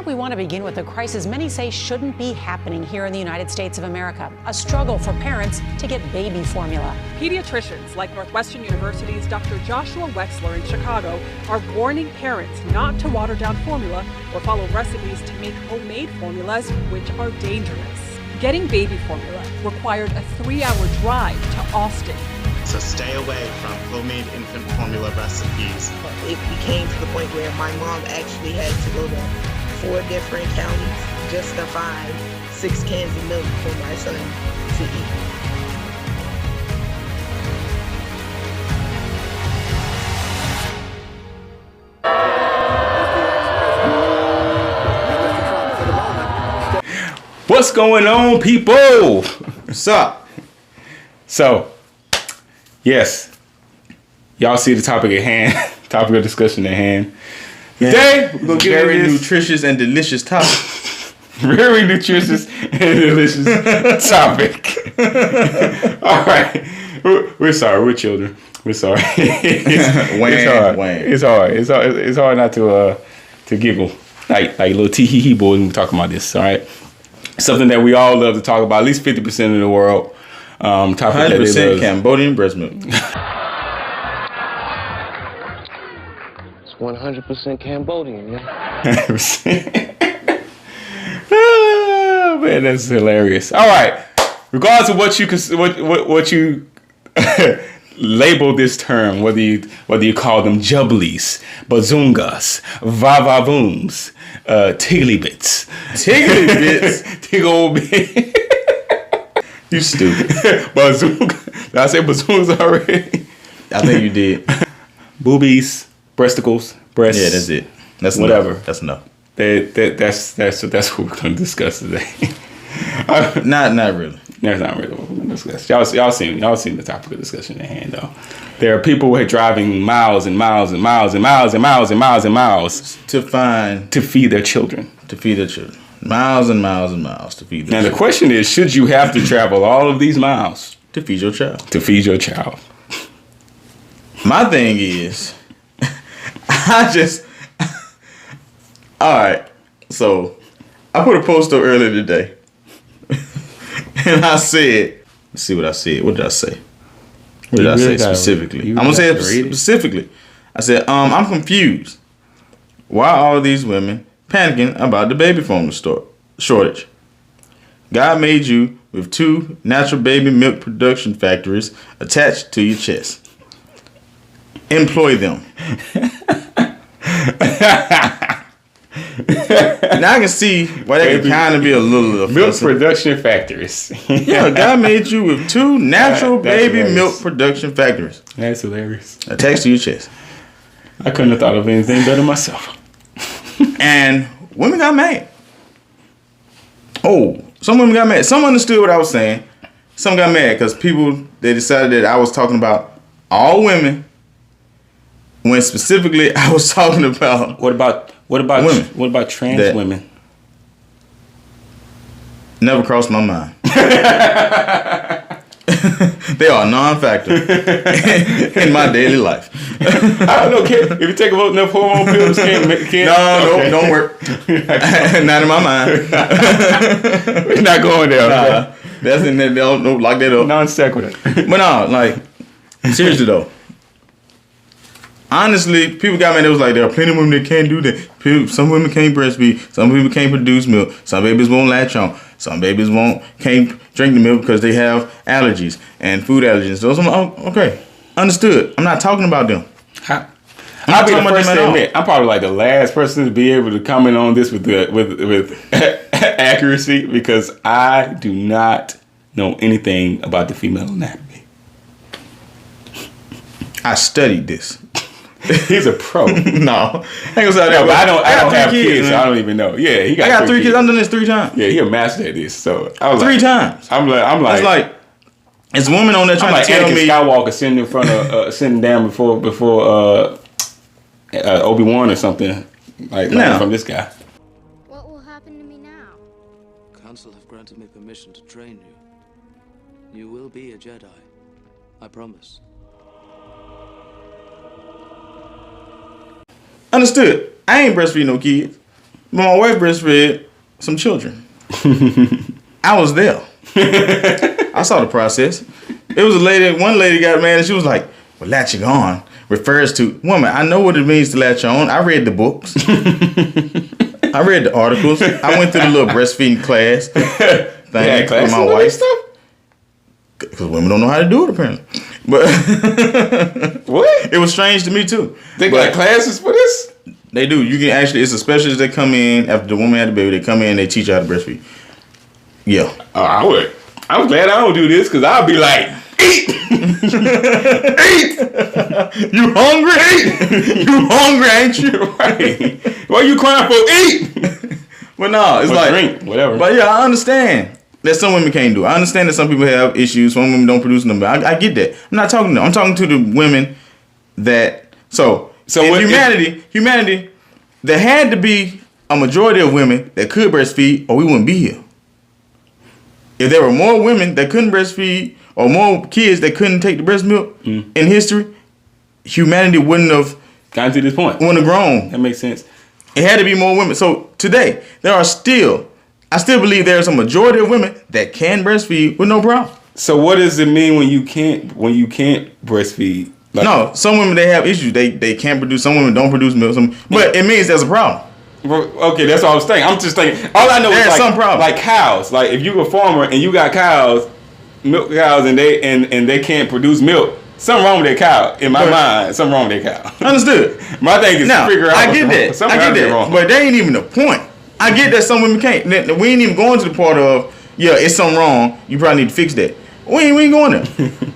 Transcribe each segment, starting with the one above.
Tonight, we want to begin with a crisis many say shouldn't be happening here in the United States of America. A struggle for parents to get baby formula. Pediatricians like Northwestern University's Dr. Joshua Wexler in Chicago are warning parents not to water down formula or follow recipes to make homemade formulas, which are dangerous. Getting baby formula required a 3-hour drive to Austin. So stay away from homemade infant formula recipes. It became to the point where my mom actually had to go to 4 different counties just to find 6 cans of milk for my son to eat. What's going on, people? What's up? So, yes, y'all see the topic at hand, topic of discussion at hand. Today, we're going to get very into this nutritious and delicious topic. very nutritious and delicious topic. All right. We're sorry. We're children. We're sorry. It's hard. It's hard not to giggle like little tee-hee-hee boys when we're talking about this. All right. Something that we all love to talk about. At least 50% of the world. Topic 100% Cambodian breast milk. It's 100% Cambodian, yeah. Oh, man, that's hilarious. All right. Regardless of what you label this term, whether you call them jubblies, bazungas, vavavoons, tiggly-bits. Tiggle bit. You stupid. Bazunga. Did I say bazungas already? I think you did. Boobies, breasticles, breasts. Yeah, that's it. That's whatever. Enough. That's enough. That's what we're going to discuss today. Not really. That's not really what we're going to discuss. Y'all seen the topic of discussion at hand, though. There are people who are driving miles and miles and miles and miles and miles and miles and miles to feed their children. Miles and miles and miles to feed their children. Now the question is, should you have to travel all of these miles to feed your child? My thing is, all right. So I put a post up earlier today, and I said, let's see what I said. What did I say? What did I say specifically? I'm gonna say it specifically. I said, I'm confused. Why are all these women panicking about the baby formula shortage? God made you with 2 natural baby milk production factories attached to your chest. Employ them. Now I can see why that can kind of be a little milk production factories. Yeah, God made you with 2 natural baby milk production factories. That's hilarious. Attached to your chest. I couldn't have thought of anything better myself. And women got mad. Oh, some women got mad. Some understood what I was saying. Some got mad because they decided that I was talking about all women, when specifically I was talking about what about women? What about trans women? Never crossed my mind. They are a non-factor in my daily life. I don't know. If you take enough hormone pills, can't. No, don't work. Not in my mind. We're not going there. Nah, that's in there. Don't lock that up. Non sequitur. But no, like seriously though. Honestly, people got mad. It was like there are plenty of women that can't do that. Some women can't breastfeed. Some people can't produce milk. Some babies won't latch on. Some babies can't drink the milk because they have allergies and food allergies. So I'm like, oh, okay, understood. I'm not talking about them. I'll be the first to admit, I'm probably like the last person to be able to comment on this with accuracy because I do not know anything about the female anatomy. I studied this. He's a pro. No, I ain't gonna say that. I don't have kids, so I don't even know. Yeah, I got 3 kids. I've done this 3 times. Yeah, he a master at this. So I was 3 times. I'm like, it's like it's a woman on there trying to tell Anakin me. Skywalker sitting in front of sitting down before Obi-Wan or something like from this guy. What will happen to me now? Council have granted me permission to train you. You will be a Jedi. I promise. Understood. I ain't breastfeeding no kids. But my wife breastfed some children. I was there. I saw the process. It was one lady got mad and she was like, well, latching on refers to, woman, I know what it means to latch on. I read the books. I read the articles. I went through the little breastfeeding class thing with my wife. Because women don't know how to do it, apparently. But what? It was strange to me too. They got classes for this? They do. You can actually, it's a specialist that come in after the woman had the baby. They come in, they teach you how to breastfeed. Yeah. Oh, I would. I'm glad I don't do this because I'll be like, eat! Eat! You hungry? Eat! You hungry, ain't you? Right. What are you crying for? Eat! But no, it's like, drink, whatever. But yeah, I understand that some women can't do it. I understand that some people have issues. Some women don't produce them. I get that. I'm not talking to them. I'm talking to the women that, so in humanity, there had to be a majority of women that could breastfeed or we wouldn't be here. If there were more women that couldn't breastfeed or more kids that couldn't take the breast milk in history, humanity wouldn't have gotten to this point. Wouldn't have grown. That makes sense. It had to be more women. So today, I still believe there's a majority of women that can breastfeed with no problem. So what does it mean when you can't breastfeed? Like, no, some women, they have issues. They can't produce. Some women don't produce milk. But it means there's a problem. Okay, that's all I was thinking. I'm just thinking. All I know is like, some problem. Like cows. Like if you're a farmer and you got cows, milk cows, and they can't produce milk, something wrong with that cow. In my mind, something wrong with that cow. Understood. My thing is to figure out. I get that. I get that. Wrong. But that ain't even the point. I get that some women can't. We ain't even going to the part of it's something wrong. You probably need to fix that. We ain't going there.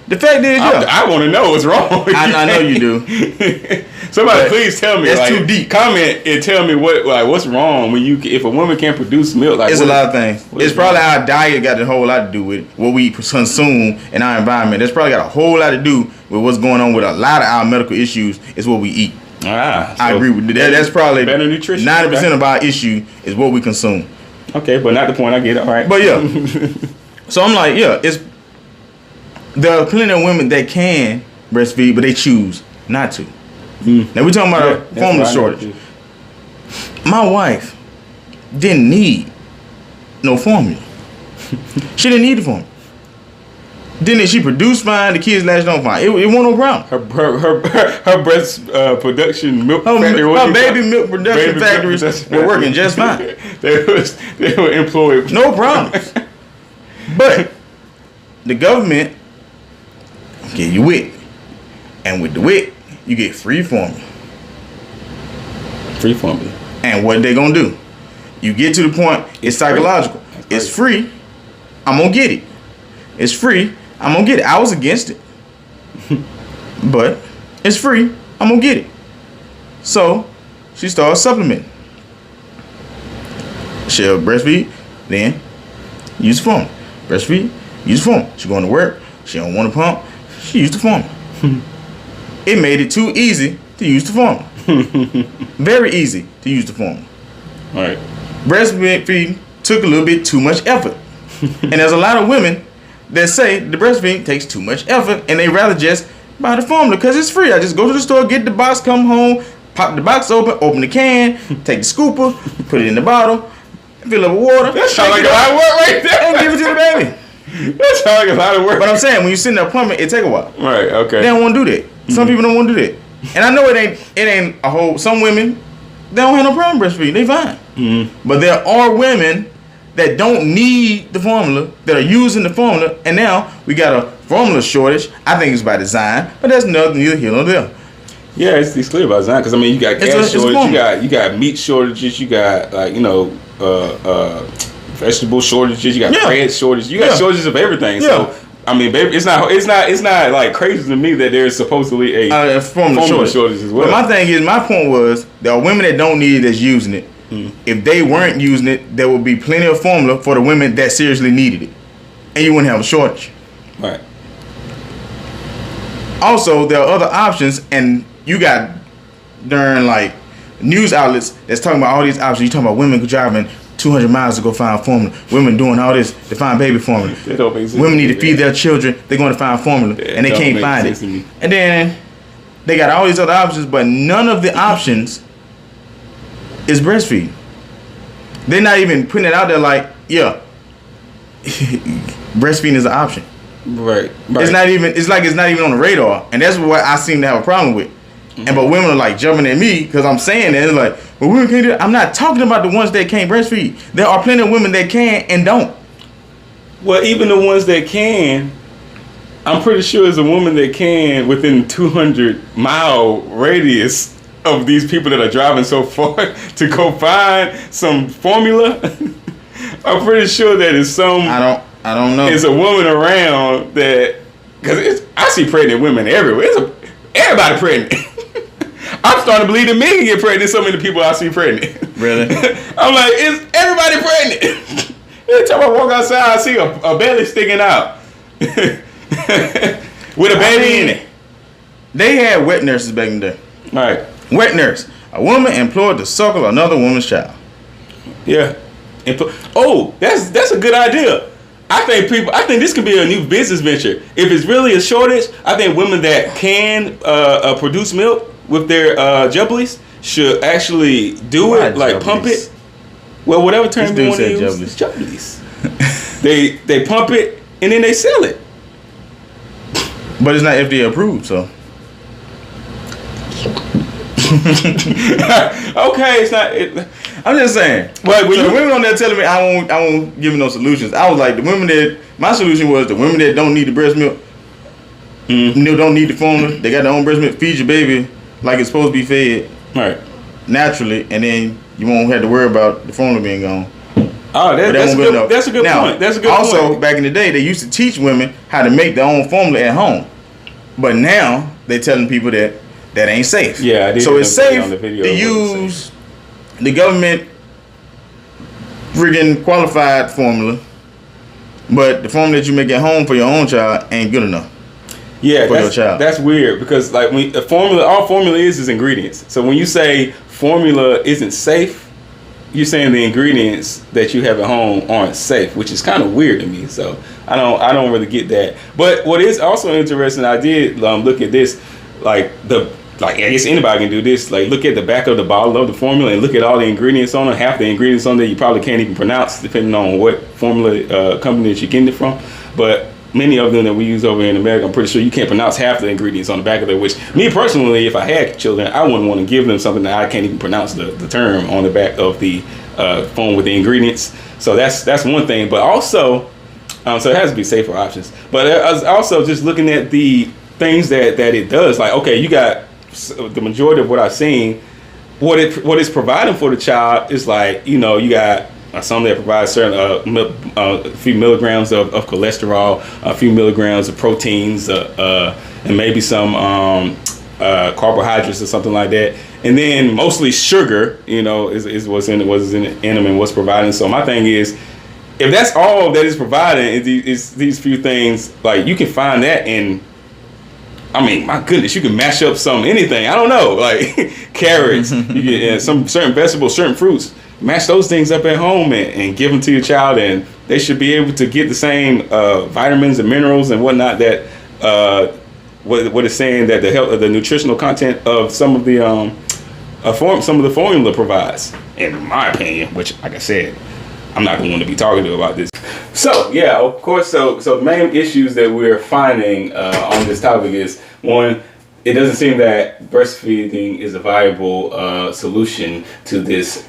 The fact is, I want to know what's wrong. I know you do. Somebody please tell me. That's too deep. Comment and tell me what's wrong when if a woman can't produce milk. Like it's a lot of things. It's probably our diet got a whole lot to do with it. What we consume in our environment. That's probably got a whole lot to do with what's going on with a lot of our medical issues. Is what we eat. I agree with that. That's probably better nutrition. 90% of our issue is what we consume. Okay, but not the point. I get it. All right. But so I'm like, there are plenty of women that can breastfeed, but they choose not to. Now we're talking about a formula shortage. My wife didn't need no formula. She didn't need the formula. She produced fine. The kids latched on fine. It wasn't no problem. Her breast production milk factory. Her baby milk production factories were working just fine. They were employed. No problems. But the government give you WIC, and with the WIC, you get free formula. Free formula. And what they gonna do? You get to the point. It's psychological. It's free. I'm gonna get it. It's free. I'm gonna get it. I was against it, but it's free. I'm gonna get it. So she started supplementing. She'll breastfeed, then use the formula. Breastfeed, use the formula. She going to work. She don't want to pump. She used the formula. It made it too easy to use the formula. Very easy to use the formula. All right. Breastfeeding took a little bit too much effort. And there's a lot of women that say the breastfeeding takes too much effort and they rather just buy the formula because it's free. I just go to the store, get the box, come home, pop the box open the can, take the scooper, put it in the bottle, fill it up with water. That sounds like a lot of work right there. And give it to the baby. That sounds like a lot of work. But I'm saying, when you sit in there plumbing, it take a while. Right, okay. They don't want to do that. Some people don't want to do that. And I know it ain't a whole, some women, they don't have no problem breastfeeding. They fine. But there are women that don't need the formula, that are using the formula, and now we got a formula shortage. I think it's by design, but that's neither here nor there. Yeah, it's clear by design because I mean you got gas shortage, you got meat shortages, you got vegetable shortages, you got bread shortages, you got shortages of everything. So I mean, baby, it's not like crazy to me that there's supposedly a formula shortage as well. But my point was there are women that don't need it that's using it. If they weren't using it, there would be plenty of formula for the women that seriously needed it, and you wouldn't have a shortage. Right. Also, there are other options, and you got darn like news outlets that's talking about all these options. You talking about women driving 200 miles to go find formula. Women doing all this to find baby formula. Women need to feed their children. They're going to find formula, and they can't find it. And then they got all these other options, but none of the options is breastfeeding. they're not even putting it out there like, yeah, breastfeeding is an option. Right. It's not even. It's like it's not even on the radar, and that's what I seem to have a problem with. And but women are like jumping at me because I'm saying that. It's like, well, women can't do that. I'm not talking about the ones that can't breastfeed. There are plenty of women that can and don't. Well, even the ones that can, I'm pretty sure there's a woman that can within 200-mile radius of these people that are driving so far to go find some formula. I'm pretty sure that is some. I don't know. There's a woman around that, because I see pregnant women everywhere. Everybody pregnant. I'm starting to believe that men can get pregnant. So many people I see pregnant. Really? I'm like, is everybody pregnant? Every time I walk outside, I see a belly sticking out with a baby in it. They had wet nurses back in the day. Right. Wet nurse. A woman employed to suckle another woman's child. Yeah. Oh, that's a good idea. I think this could be a new business venture. If it's really a shortage, I think women that can produce milk with their jubblies should actually do it, like pump it. Well, whatever term you want to use. Jubblies. They pump it and then they sell it. But it's not FDA approved, so. Okay, it's not. I'm just saying. Well, so the women on there telling me I won't give you no solutions. I was like, the women that my solution was the women that don't need the breast milk, don't need the formula. They got their own breast milk. Feed your baby like it's supposed to be fed, right, naturally, and then you won't have to worry about the formula being gone. Oh, that's a good point. That's a good point. Also, back in the day, they used to teach women how to make their own formula at home, but now they're telling people that ain't safe. Yeah, I did. So it's safe to use the government friggin' qualified formula, but the formula that you make at home for your own child ain't good enough. Yeah, for your child. That's weird because like when all formula is ingredients. So when you say formula isn't safe, you're saying the ingredients that you have at home aren't safe, which is kind of weird to me. So I don't really get that. But what is also interesting, I did look at this, I guess anybody can do this. Like, look at the back of the bottle of the formula and look at all the ingredients on it. Half the ingredients on there you probably can't even pronounce, depending on what formula company that you're getting it from. But many of them that we use over in America, I'm pretty sure you can't pronounce half the ingredients on the back of it. Which, me personally, if I had children, I wouldn't want to give them something that I can't even pronounce the term on the back of the phone with the ingredients. So that's one thing. But also, so it has to be safer options. But I was also just looking at the things that it does. Like, okay, you got the majority of what I've seen, what it's providing for the child is like, you got some that provide certain a few milligrams of cholesterol, a few milligrams of proteins, and maybe some carbohydrates or something like that, and then mostly sugar. Is what's in them and what's providing. So my thing is, if that's all that is providing, is these few things, like you can find that in. I mean, my goodness, you can mash up anything. I don't know, like carrots, you get some certain vegetables, certain fruits. Mash those things up at home and give them to your child, and they should be able to get the same vitamins and minerals and whatnot that what is saying that the nutritional content of some of the formula provides. In my opinion, which, like I said, I'm not going to be talking to about this. So yeah, of course. So the main issues that we're finding on this topic is, one, it doesn't seem that breastfeeding is a viable solution to this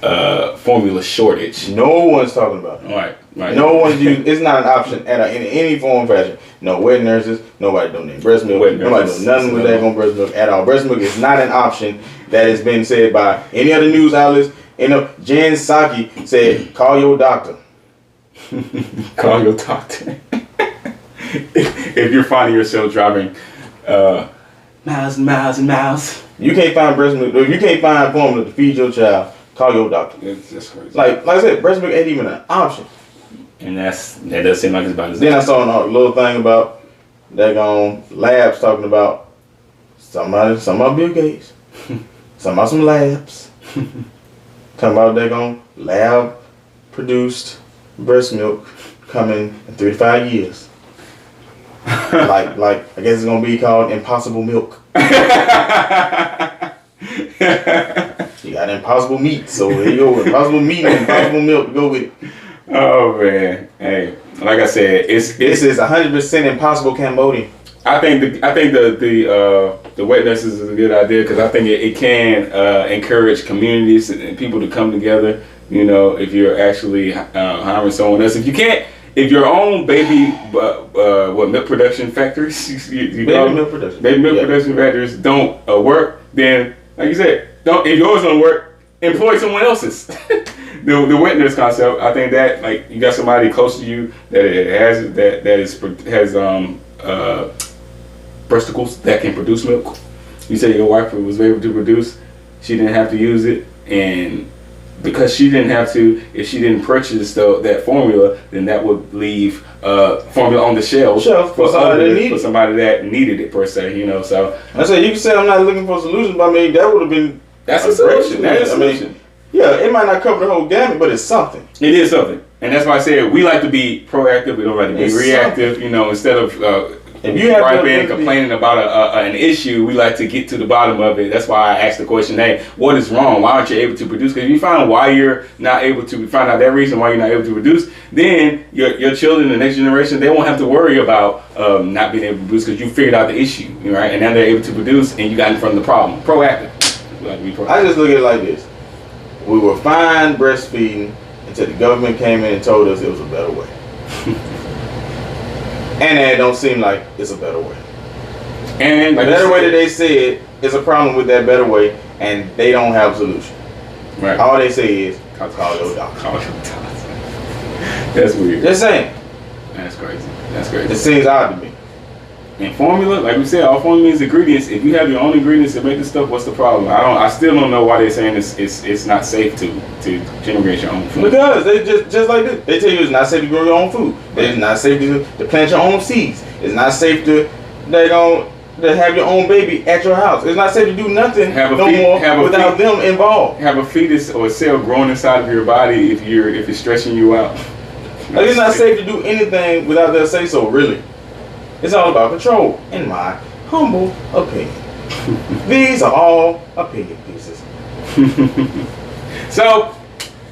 formula shortage. No one's talking about it. Right. No one's using. It's not an option in any form or fashion. No wet nurses. Nobody donating breast milk. Nobody doing nothing with that on breast milk at all. Breast milk is not an option. That has been said by any other news outlets. Jen Psaki said, "Call your doctor." Call your doctor. If you're finding yourself driving miles and miles and miles, you can't find breast milk. If you can't find formula to feed your child, call your doctor. That's crazy. Like I said, breast milk ain't even an option. And that does seem like it's about. Then I saw a little thing about labs talking about something about Bill Gates, something about some labs, talking about lab produced breast milk coming in 3 to 5 years. like I guess it's gonna be called Impossible Milk. You got Impossible Meat, so there you go. Impossible Meat and Impossible Milk. Go with it. Oh man, hey, like I said, this is 100% Impossible Cambodian. I think the wet nurses is a good idea because I think it can encourage communities and people to come together. You know, if you're actually hiring someone else, if your own baby milk production factories, baby milk production factories don't work, then like you said, if yours don't work, employ someone else's. The wet nurse concept, I think that like you got somebody close to you that has breasticles that can produce milk. You said your wife was able to produce, she didn't have to use it, and because she didn't have to, if she didn't purchase that formula, then that would leave formula on the shelf for somebody that needed it per se. You know, so I said you can say I'm not looking for a solution, but I mean that would have been that's a solution. That is a solution. Yeah, it might not cover the whole gamut, but it's something. It is something, and that's why I said we like to be proactive. We don't like to be reactive. Something. You know, instead of if you have griping and complaining about an issue, we like to get to the bottom of it. That's why I asked the question: hey, what is wrong? Why aren't you able to produce? Because if you find why you're not able to, find out that reason why you're not able to produce, then your children, the next generation, they won't have to worry about not being able to produce because you figured out the issue, right? And now they're able to produce, and you got in front of the problem. Proactive. We like to be proactive. I just look at it like this. We were fine breastfeeding until the government came in and told us it was a better way. And it don't seem like it's a better way. And the better way that they said is a problem with that better way, and they don't have a solution. Right. All they say is, call your doctor. Call your doctor. That's weird. Just saying. That's crazy. That's crazy. It seems odd to me. And formula, like we said, all formula is ingredients. If you have your own ingredients to make this stuff, what's the problem? I still don't know why they're saying it's not safe to generate your own food. Because they just like this. They tell you it's not safe to grow your own food. It's not safe to plant your own seeds. It's not safe to have your own baby at your house. It's not safe to do nothing without them involved. Have a fetus or a cell growing inside of your body if it's stressing you out. Like it's not safe to do anything without their say so, really. It's all about control, in my humble opinion. These are all opinion pieces. So,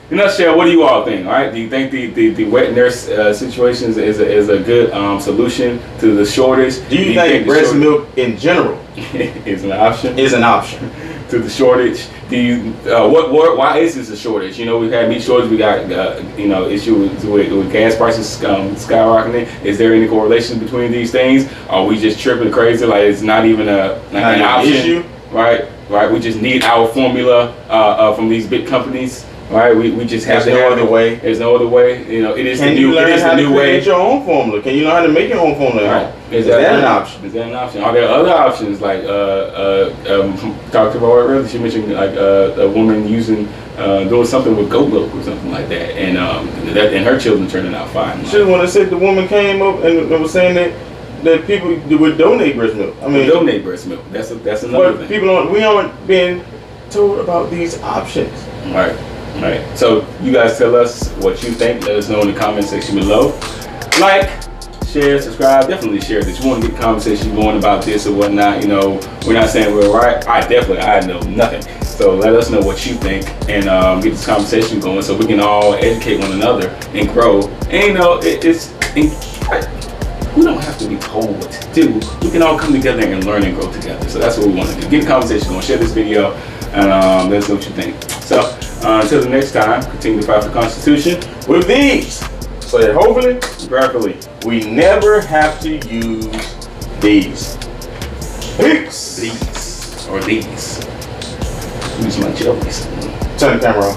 in a nutshell, what do you all think? All right, do you think the wet nurse situation is a good solution to the shortage? Do you think breast milk in general is an option? Is an option to the shortage? Do you why is this a shortage? You know, we've had meat shortage. We got issues with gas prices skyrocketing. Is there any correlation between these things? Are we just tripping crazy? Like it's not even an option, issue, right? We just need our formula from these big companies. Right, we just have There's no other way. There's no other way. You know, it is the new way. Can you learn how to create your own formula? Can you learn how to make your own formula? Right. Is that an option? Is that an option? Are there other options like Dr. Bauer earlier? She mentioned like a woman doing something with goat milk or something like that, and her children turning out fine. She want to say the woman came up and was saying that people would donate breast milk. I mean, donate breast milk. That's another thing. We aren't being told about these options. Right. So you guys tell us what you think. Let us know in the comment section below. Like, share, subscribe. Definitely share this. You want to get the conversation going about this or whatnot. You know, we're not saying we're right. I know nothing. So let us know what you think and get this conversation going so we can all educate one another and grow. And you know, we don't have to be told what to do. We can all come together and learn and grow together. So that's what we want to do. Get the conversation going. Share this video and let us know what you think. So until the next time, continue to fight for the Constitution with these. So that hopefully, prayerfully, we never have to use these. Peace. These. Use my jellies. Turn the camera on.